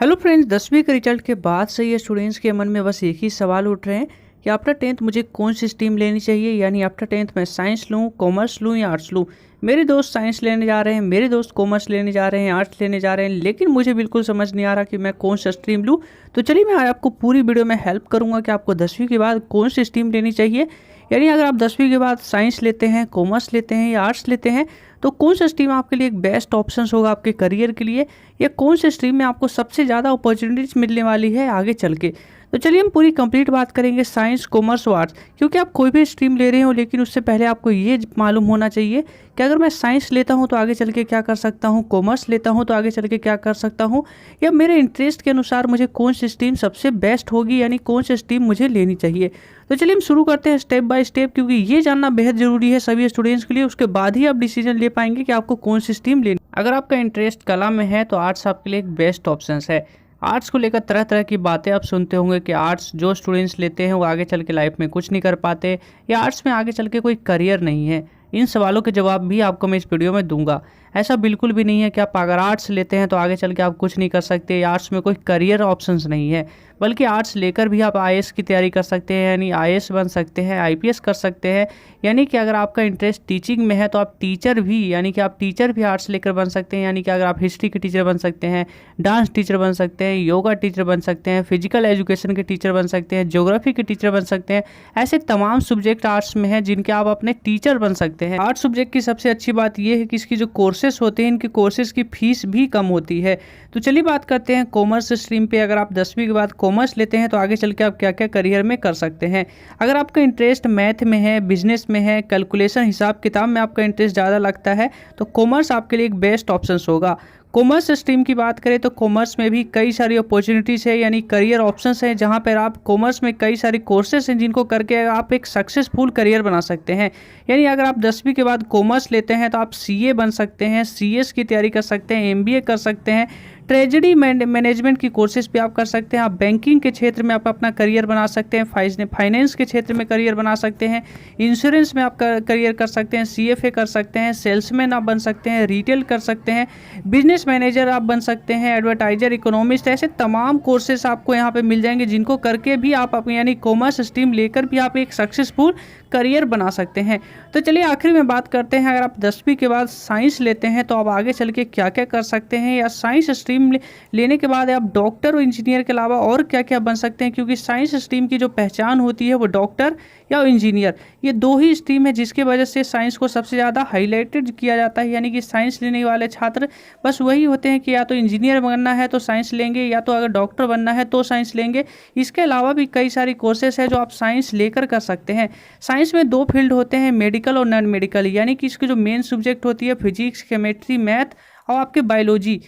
Hello friends, 10वीं के result के बाद से ये स्टूडेंट्स के मन में बस एक ही सवाल उठ रहे हैं कि आफ्टर 10th मुझे कौन सी स्ट्रीम लेनी चाहिए। यानी आफ्टर 10th मैं साइंस लूँ, कॉमर्स लूँ या आर्ट्स लूँ। मेरे दोस्त साइंस लेने जा रहे हैं, मेरे दोस्त कॉमर्स लेने जा रहे हैं, आर्ट्स लेने जा रहे हैं, लेकिन मुझे बिल्कुल समझ नहीं आ रहा कि मैं कौन सा स्ट्रीम लूँ। तो चलिए मैं आपको पूरी वीडियो में हेल्प करूँगा कि आपको 10वीं के बाद कौन सी स्ट्रीम लेनी चाहिए। यानी अगर आप 10वीं के बाद साइंस लेते हैं, कॉमर्स लेते हैं या आर्ट्स लेते हैं, तो कौन सा स्ट्रीम आपके लिए एक बेस्ट ऑप्शन होगा आपके करियर के लिए, या कौन से स्ट्रीम में आपको सबसे ज़्यादा अपॉर्चुनिटीज मिलने वाली है आगे चल के। तो चलिए हम पूरी कंप्लीट बात करेंगे साइंस, कॉमर्स और आर्ट्स। क्योंकि आप कोई भी स्ट्रीम ले रहे हो, लेकिन उससे पहले आपको ये मालूम होना चाहिए कि अगर मैं साइंस लेता हूँ तो आगे चल के क्या कर सकता हूँ, कॉमर्स लेता हूँ तो आगे चल के क्या कर सकता हूँ, या मेरे इंटरेस्ट के अनुसार मुझे कौन सी स्ट्रीम सबसे बेस्ट होगी, यानी कौन सी स्ट्रीम मुझे लेनी चाहिए। तो चलिए हम शुरू करते हैं स्टेप बाय स्टेप, क्योंकि ये जानना बेहद ज़रूरी है सभी स्टूडेंट्स के लिए। उसके बाद ही आप डिसीजन ले पाएंगे कि आपको कौन सी स्ट्रीम लेनी। अगर आपका इंटरेस्ट कला में है तो आर्ट्स आपके लिए एक बेस्ट ऑप्शन है। आर्ट्स को लेकर तरह तरह की बातें आप सुनते होंगे कि आर्ट्स जो स्टूडेंट्स लेते हैं वो आगे चल के लाइफ में कुछ नहीं कर पाते, या आर्ट्स में आगे चल के कोई करियर नहीं है। इन सवालों के जवाब भी आपको मैं इस वीडियो में दूंगा। ऐसा बिल्कुल भी नहीं है कि आप अगर आर्ट्स लेते हैं तो आगे चल के आप कुछ नहीं कर सकते, या आर्ट्स में कोई करियर ऑप्शंस नहीं है। बल्कि आर्ट्स लेकर भी आप आईएएस की तैयारी कर सकते हैं, यानी आईएएस बन सकते हैं, आईपीएस कर सकते हैं। यानी कि अगर आपका इंटरेस्ट टीचिंग में है तो आप टीचर भी, यानी कि आप टीचर भी आर्ट्स लेकर बन सकते हैं। यानी कि अगर आप हिस्ट्री के टीचर बन सकते हैं, डांस टीचर बन सकते हैं, योगा टीचर बन सकते हैं, फिजिकल एजुकेशन के टीचर बन सकते हैं, ज्योग्राफी के टीचर बन सकते हैं। ऐसे तमाम सब्जेक्ट आर्ट्स में हैं जिनके आप अपने टीचर बन सकते हैं। आर्ट्स सब्जेक्ट की सबसे अच्छी बात यह है कि इसकी जो कोर्सेज होते हैं, इनके कोर्सेज की फीस भी कम होती है। तो चलिए बात करते हैं कॉमर्स स्ट्रीम पे। अगर आप 10वीं के बाद कॉमर्स लेते हैं तो आगे चल के आप क्या क्या करियर में कर सकते हैं। अगर आपका इंटरेस्ट मैथ में है, बिजनेस में है, कैलकुलेशन हिसाब किताब में आपका इंटरेस्ट ज़्यादा लगता है, तो कॉमर्स आपके लिए एक बेस्ट ऑप्शन होगा। कॉमर्स स्ट्रीम की बात करें तो कॉमर्स में भी कई सारी अपॉर्चुनिटीज़ है, यानी करियर ऑप्शंस हैं, जहां पर आप कॉमर्स में कई सारी कोर्सेज हैं जिनको करके आप एक सक्सेसफुल करियर बना सकते हैं। यानी अगर आप 10वीं के बाद कॉमर्स लेते हैं तो आप सीए बन सकते हैं, सीएस की तैयारी कर सकते हैं, एमबीए कर सकते हैं, ट्रेजरी मैनेजमेंट की कोर्सेज पे आप कर सकते हैं। आप बैंकिंग के क्षेत्र में आप अपना करियर बना सकते हैं, फाइनेंस के क्षेत्र में करियर बना सकते हैं, इंश्योरेंस में आप करियर कर सकते हैं, सीएफए कर सकते हैं, सेल्समैन आप बन सकते हैं, रिटेल कर सकते हैं, बिजनेस मैनेजर आप बन सकते हैं, एडवर्टाइजर, इकोनॉमिस्ट। ऐसे तमाम कोर्सेस आपको यहाँ पे मिल जाएंगे जिनको करके भी आप यानी कॉमर्स स्ट्रीम लेकर भी आप एक सक्सेसफुल करियर बना सकते हैं। तो चलिए आखिर में बात करते हैं, अगर आप 10वीं के बाद साइंस लेते हैं तो आप आगे चल के क्या क्या कर सकते हैं, या साइंस स्ट्रीम लेने के बाद आप डॉक्टर और इंजीनियर के अलावा और क्या क्या बन सकते हैं। क्योंकि साइंस स्ट्रीम की जो पहचान होती है वो डॉक्टर या इंजीनियर, ये दो ही स्ट्रीम है जिसके वजह से साइंस को सबसे ज़्यादा हाईलाइटेड किया जाता है। यानी कि साइंस लेने वाले छात्र बस वही होते हैं कि या तो इंजीनियर बनना है तो साइंस लेंगे, या तो अगर डॉक्टर बनना है तो साइंस लेंगे। इसके अलावा भी कई सारी कोर्सेस है जो आप साइंस लेकर कर सकते हैं। साइंस में दो फील्ड होते हैं, मेडिकल और नॉन मेडिकल। यानी कि इसकी जो मेन सब्जेक्ट होती है फिजिक्स, केमिस्ट्री, मैथ और आपके बायोलॉजी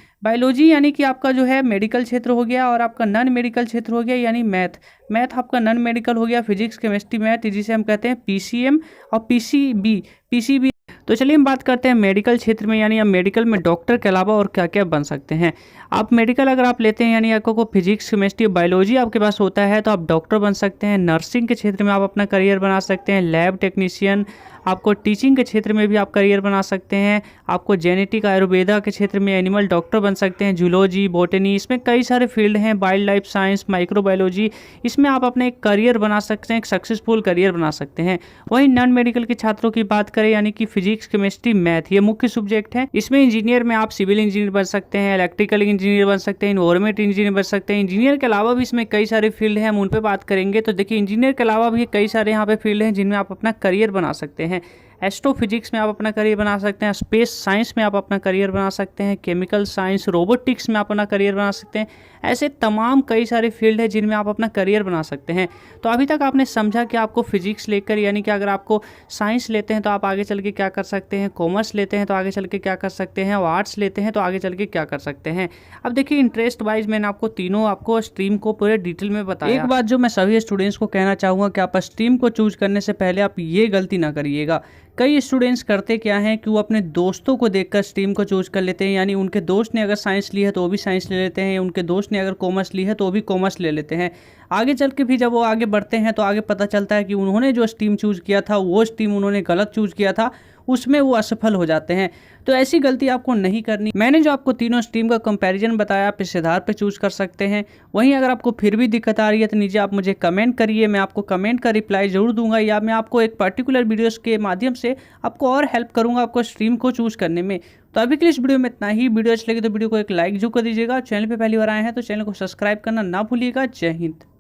यानी कि आपका जो है मेडिकल क्षेत्र हो गया, और आपका नॉन मेडिकल क्षेत्र हो गया यानी मैथ आपका नॉन मेडिकल हो गया, फिजिक्स, केमिस्ट्री, मैथ, जिसे हम कहते हैं पीसीएम और पीसीबी। तो चलिए हम बात करते हैं मेडिकल क्षेत्र में। यानी आप मेडिकल में डॉक्टर के अलावा और क्या क्या बन सकते हैं। आप मेडिकल अगर आप लेते हैं, यानी आपको फिजिक्स, केमिस्ट्री, बायोलॉजी आपके पास होता है, तो आप डॉक्टर बन सकते हैं। नर्सिंग के क्षेत्र में आप अपना करियर बना सकते हैं, लैब टेक्नीशियन। आपको टीचिंग के क्षेत्र में भी आप करियर बना सकते हैं। आपको जेनेटिक, आयुर्वेदा के क्षेत्र में एनिमल डॉक्टर बन सकते हैं, जूलॉजी, बॉटनी, इसमें कई सारे फील्ड हैं, वाइल्ड लाइफ साइंस, माइक्रोबायोलॉजी। इसमें आप अपने एक करियर बना सकते हैं, एक सक्सेसफुल करियर बना सकते हैं। वहीं नॉन मेडिकल के छात्रों की बात करें, यानी कि फिजिक्स, केमिस्ट्री, मैथ, ये मुख्य सब्जेक्ट हैं। इसमें इंजीनियर में आप सिविल इंजीनियर बन सकते हैं, इलेक्ट्रिकल इंजीनियर बन सकते हैं, इन्वायरमेंट इंजीनियर बन सकते हैं। इंजीनियर के अलावा भी इसमें कई सारे फील्ड हैं, हम उन पर बात करेंगे। तो देखिए इंजीनियर के अलावा भी कई सारे यहाँ पे फील्ड हैं जिनमें आप अपना करियर बना सकते हैं। एस्ट्रोफिजिक्स में आप अपना करियर बना सकते हैं, स्पेस साइंस में आप अपना करियर बना सकते हैं, केमिकल साइंस, रोबोटिक्स में आप अपना करियर बना सकते हैं। ऐसे तमाम कई सारे फील्ड है जिनमें आप अपना करियर बना सकते हैं। तो अभी तक आपने समझा कि आपको फिजिक्स लेकर, यानी कि अगर आपको साइंस लेते हैं तो आप आगे चल के क्या कर सकते हैं, कॉमर्स लेते हैं तो आगे चल के क्या कर सकते हैं, और आर्ट्स लेते हैं तो आगे चल के क्या कर सकते हैं। अब देखिए इंटरेस्ट वाइज मैंने आपको तीनों आपको स्ट्रीम को पूरे डिटेल में बताया। एक बात जो मैं सभी स्टूडेंट्स को कहना चाहूँगा कि आप स्ट्रीम को चूज करने से पहले आप ये गलती ना करिएगा। कई स्टूडेंट्स करते क्या हैं कि वो अपने दोस्तों को देखकर स्ट्रीम को चूज कर लेते हैं। यानी उनके दोस्त ने अगर साइंस ली है तो वो भी साइंस ले लेते हैं, उनके दोस्त ने अगर कॉमर्स ली है तो वो भी कॉमर्स ले लेते हैं। आगे चल के भी जब वो आगे बढ़ते हैं तो आगे पता चलता है कि उन्होंने जो स्ट्रीम चूज किया था वो स्ट्रीम उन्होंने गलत चूज किया था। उसमें वो असफल हो जाते हैं। तो ऐसी गलती आपको नहीं करनी। मैंने जो आपको तीनों स्ट्रीम का कंपैरिजन बताया, आप इस आधार पर चूज कर सकते हैं। वहीं अगर आपको फिर भी दिक्कत आ रही है तो नीचे आप मुझे कमेंट करिए, मैं आपको कमेंट का रिप्लाई जरूर दूंगा, या मैं आपको एक पर्टिकुलर वीडियोस के माध्यम से आपको और हेल्प करूंगा आपको स्ट्रीम को चूज करने में। तो अभी के लिए इस वीडियो में इतना ही। वीडियो अच्छी लगी तो वीडियो को एक लाइक जरूर कर दीजिएगा। चैनल पे पहली बार आए हैं तो चैनल को सब्सक्राइब करना ना भूलिएगा। जय हिंद।